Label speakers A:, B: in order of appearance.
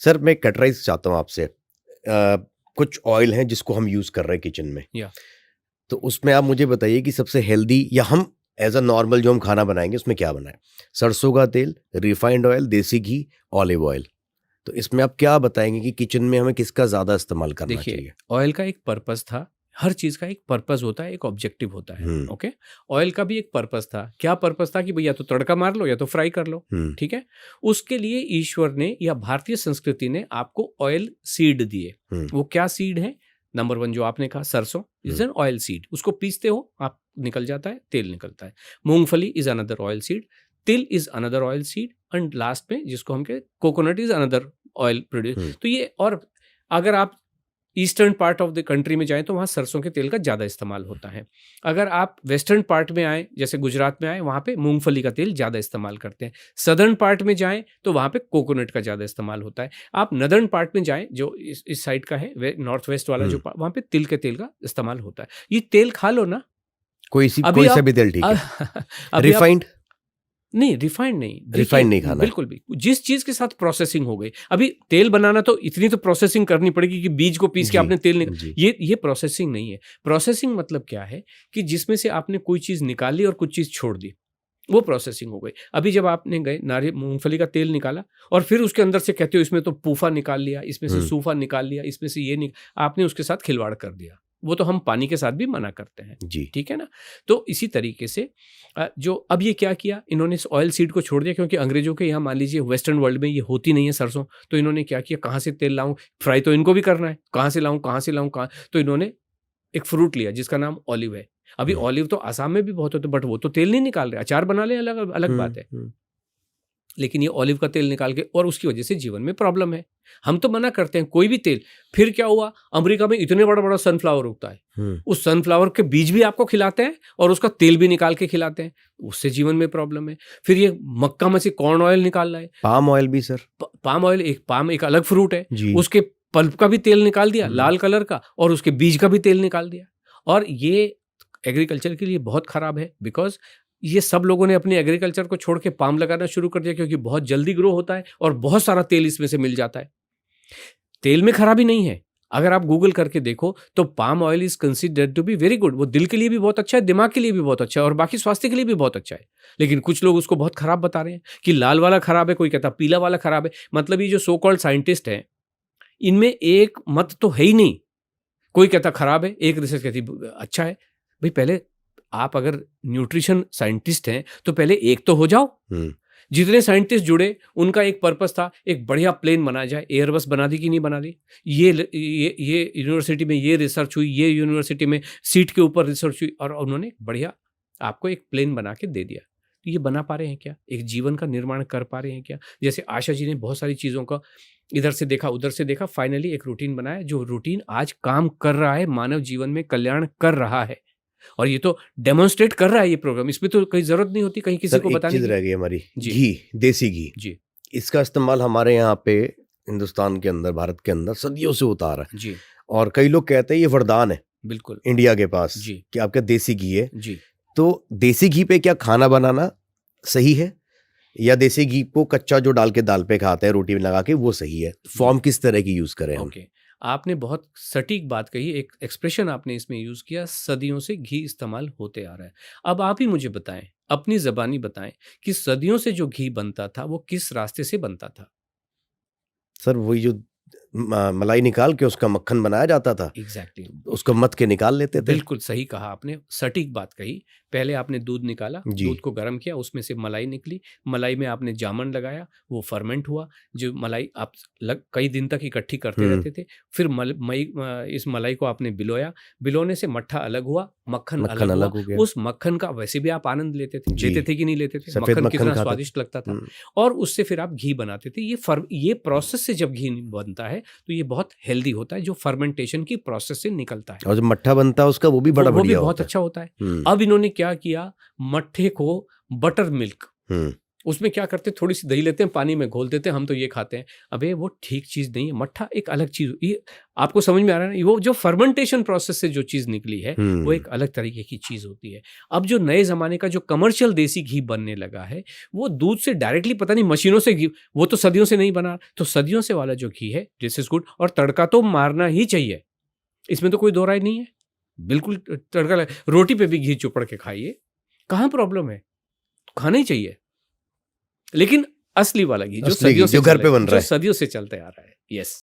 A: Sir मैं categorise चाहता हूँ आपसे। कुछ ऑयल हैं जिसको हम यूज़ कर रहे हैं किचन में,
B: या
A: तो उसमें आप मुझे बताइए कि सबसे हेल्दी या हम एज अ नॉर्मल जो हम खाना बनाएंगे उसमें क्या बनाएं? सरसों का तेल, रिफाइंड ऑयल, देसी घी, ऑलिव ऑयल। तो इसमें आप क्या बताएंगे कि किचन में हमें किसका ज़्यादा इस्तेमाल करना
B: देखिए,
A: चाहिए?
B: ऑयल का एक पर्पस था। हर चीज का एक पर्पस होता है, एक ऑब्जेक्टिव होता है।
A: हम्म।
B: ओके। ऑयल का भी एक पर्पस था। क्या पर्पस था? कि भैया तो तड़का मार लो या तो फ्राई कर लो।
A: हम्म।
B: ठीक है। उसके लिए ईश्वर ने या भारतीय संस्कृति ने आपको ऑयल सीड दिए।
A: हम्म।
B: वो क्या सीड है? नंबर वन जो आपने कहा, सरसों इज एन ऑयल सीड। उसको पीसते हो आप, निकल जाता है, तेल निकलता है। मूंगफली इज अनदर ऑयल सीड। तिल is another oil seed. And last में जिसको हम कहते coconut is another oil produce.
A: Hmm.
B: तो ये, और अगर आप eastern part of the country में जाएं तो वहाँ सरसों के तेल का ज़्यादा इस्तेमाल होता है। अगर आप वेस्टर्न पार्ट में आए, जैसे गुजरात में आए, वहाँ पे मूंगफली का तेल ज़्यादा इस्तेमाल करते हैं। सदर्न पार्ट में जाएं तो वहाँ पे कोकोनट का ज़्यादा इस्तेमाल होता है। आप नदर्न पार्ट में जाएं, जो इस साइड का है, नॉर्थ वेस्ट वाला जो वहाँ पे तिल के तेल का इस्तेमाल होता है। ये तेल खा लो ना। अभी
A: कोई सा
B: आप
A: भी तेल ठीक है।
B: अभी आप,
A: रिफाइंड?
B: नहीं रिफाइंड नहीं, देखिए
A: रिफाइंड नहीं खाना है।
B: बिल्कुल भी। जिस चीज के साथ प्रोसेसिंग हो गई, अभी तेल बनाना तो इतनी तो प्रोसेसिंग करनी पड़ेगी कि बीज को पीस के
A: जी
B: आपने तेल
A: जी।
B: ये प्रोसेसिंग नहीं है। प्रोसेसिंग मतलब क्या है? कि जिसमें से आपने कोई चीज निकाली और कुछ चीज छोड़ दी, वो प्रोसेसिंग हो गई। अभी जब आपने गए नारियल मूंगफली का तेल निकाला और फिर उसके अंदर से कहते हो इसमें तो पूफा निकाल लिया, इसमें से
A: हम्म।
B: सूफा निकाल लिया, इसमें से आपने उसके साथ खिलवाड़ कर दिया। वो तो हम पानी के साथ भी मना करते हैं।
A: जी।
B: ठीक है ना। तो इसी तरीके से जो अब ये क्या किया इन्होंने, इस ऑयल सीड को छोड़ दिया, क्योंकि अंग्रेजों के यहाँ मान लीजिए वेस्टर्न वर्ल्ड में ये होती नहीं है सरसों। तो इन्होंने क्या किया, कहाँ से तेल लाऊं, फ्राई तो इनको भी करना है, कहाँ से लाऊं कहाँ से लाऊं कहाँ। तो इन्होंने एक फ्रूट लिया जिसका नाम ऑलिव है। अभी
A: हम्म।
B: ऑलिव तो आसाम में भी बहुत होते, बट वो तो तेल नहीं निकाल रहे। अचार बना ले, अलग अलग बात है।
A: हम्म।
B: लेकिन ये ऑलिव का तेल निकाल के, और उसकी वजह से जीवन में प्रॉब्लम है। हम तो मना करते हैं कोई भी तेल। फिर क्या हुआ, अमेरिका में इतने बड़ा बड़ा सनफ्लावर उगता है,
A: हम्म।
B: उस सनफ्लावर के बीज भी आपको खिलाते हैं और उसका तेल भी निकाल के खिलाते हैं। उससे जीवन में प्रॉब्लम है। फिर ये मक्का में से कॉर्न ऑयल निकाल रहा है।
A: पाम ऑयल भी सर।
B: पाम ऑयल, पाम एक अलग फ्रूट है।
A: जी।
B: उसके पल्प का भी तेल निकाल दिया,
A: हम्म।
B: लाल कलर का, और उसके बीज का भी तेल निकाल दिया। और ये एग्रीकल्चर के लिए बहुत खराब है, बिकॉज ये सब लोगों ने अपनी एग्रीकल्चर को छोड़ के पाम लगाना शुरू कर दिया, क्योंकि बहुत जल्दी ग्रो होता है और बहुत सारा तेल इसमें से मिल जाता है। तेल में खराबी नहीं है। अगर आप गूगल करके देखो तो palm oil is considered to be very good. वो दिल के लिए भी बहुत अच्छा है, दिमाग के लिए भी बहुत अच्छा है, और बाकी स्वास्थ्य के लिए भी बहुत अच्छा है। लेकिन कुछ लोग उसको बहुत खराब बता रहे हैं कि लाल वाला खराब है, कोई कहता पीला वाला खराब है। मतलब ये जो सो कॉल्ड साइंटिस्ट हैं, इनमें एक मत तो है ही नहीं। कोई कहता खराब है, एक रिसर्च कहती अच्छा है। भाई पहले आप अगर न्यूट्रिशन साइंटिस्ट हैं तो पहले एक तो हो जाओ। जितने साइंटिस्ट जुड़े उनका एक पर्पस था, एक बढ़िया प्लेन बनाया जाए। एयरबस बना दी कि नहीं बना दी? ये यूनिवर्सिटी में ये रिसर्च हुई, ये यूनिवर्सिटी में सीट के ऊपर रिसर्च हुई, और उन्होंने बढ़िया आपको एक प्लेन बना के दे दिया। तो ये बना पा रहे हैं क्या? एक जीवन का निर्माण कर पा रहे हैं क्या? जैसे आशा जी ने बहुत सारी चीज़ों का इधर से देखा उधर से देखा, फाइनली एक रूटीन बनाया, जो रूटीन आज काम कर रहा है, मानव जीवन में कल्याण कर रहा है। और ये तो डेमोन्स्ट्रेट कर रहा है ये प्रोग्राम। इसमें तो कोई जरूरत नहीं होती कहीं किसी
A: सर
B: को
A: एक
B: बताने
A: चीज
B: की।
A: रह गई हमारी,
B: जी
A: घी, देसी घी।
B: जी
A: इसका इस्तेमाल हमारे यहाँ पे हिंदुस्तान के अंदर, भारत के अंदर सदियों से होता आ रहा है।
B: जी
A: और कई लोग कहते हैं ये वरदान है
B: बिल्कुल
A: इंडिया के पास
B: जी
A: कि आपका देसी घी है।
B: जी।
A: तो देसी घी पे क्या खाना बनाना सही है, या देसी घी को कच्चा जो डाल के दाल पे खाते हैं रोटी में लगा के, वो सही है? फॉर्म किस तरह की यूज करें हम?
B: ओके, आपने बहुत सटीक बात कही। एक एक्सप्रेशन आपने इसमें यूज किया, सदियों से घी इस्तेमाल होते आ रहा है। अब आप ही मुझे बताएं, अपनी जबानी बताएं कि सदियों से जो घी बनता था वो किस रास्ते से बनता था?
A: सर वही जो मलाई निकाल के उसका मक्खन बनाया जाता था।
B: एग्जैक्टली
A: उसको मत के निकाल लेते थे।
B: बिल्कुल सही कहा आपने, सटीक बात कही। पहले आपने दूध निकाला,
A: जी।
B: दूध को गर्म किया, उसमें से मलाई निकली। मलाई में आपने जामन लगाया, वो फर्मेंट हुआ। जो मलाई आप कई दिन तक इकट्ठी करते रहते थे। फिर इस मलाई को आपने बिलोया, बिलोने से मट्ठा अलग हुआ, मक्खन अलग हुआ।
A: हो गया।
B: उस मक्खन का वैसे भी आप आनंद लेते थे,
A: जी।
B: लेते थे कि नहीं लेते थे?
A: सफेद
B: मक्खन
A: मक्खन
B: कितना
A: खाता था।
B: स्वादिष्ट लगता था। और उससे फिर आप घी बनाते थे। ये प्रोसेस से जब घी बनता है तो ये बहुत हेल्दी होता है, जो फर्मेंटेशन की प्रोसेस से निकलता है।
A: और जो मट्ठा बनता है उसका वो भी बड़ा
B: वो भी
A: बढ़िया
B: बहुत
A: होता है।
B: अच्छा होता है। अब इन्होंने क्या किया, मट्ठे को बटर मिल्क उसमें क्या करते हैं, थोड़ी सी दही लेते हैं, पानी में घोल देते हैं, हम तो ये खाते हैं। अबे वो ठीक चीज़ नहीं है, मट्ठा एक अलग चीज़, ये आपको समझ में आ रहा है ना? वो जो फर्मेंटेशन प्रोसेस से जो चीज़ निकली है वो एक अलग तरीके की चीज़ होती है। अब जो नए ज़माने का जो कमर्शियल देसी घी बनने लगा है, वो दूध से डायरेक्टली, पता नहीं मशीनों से घी, वो तो सदियों से नहीं बना, तो सदियों से वाला जो घी है, दिस इज गुड। और तड़का तो मारना ही चाहिए, इसमें तो कोई दो राय नहीं है, बिल्कुल तड़का रोटी पे भी घी चुपड़ के खाइए, कहाँ प्रॉब्लम है, खाना ही चाहिए। लेकिन असली वाला घी जो
A: असली घी
B: सदियों से
A: जो घर
B: चले,
A: पे बन रहा
B: जो
A: है।
B: सदियों से चलते आ रहा है। यस।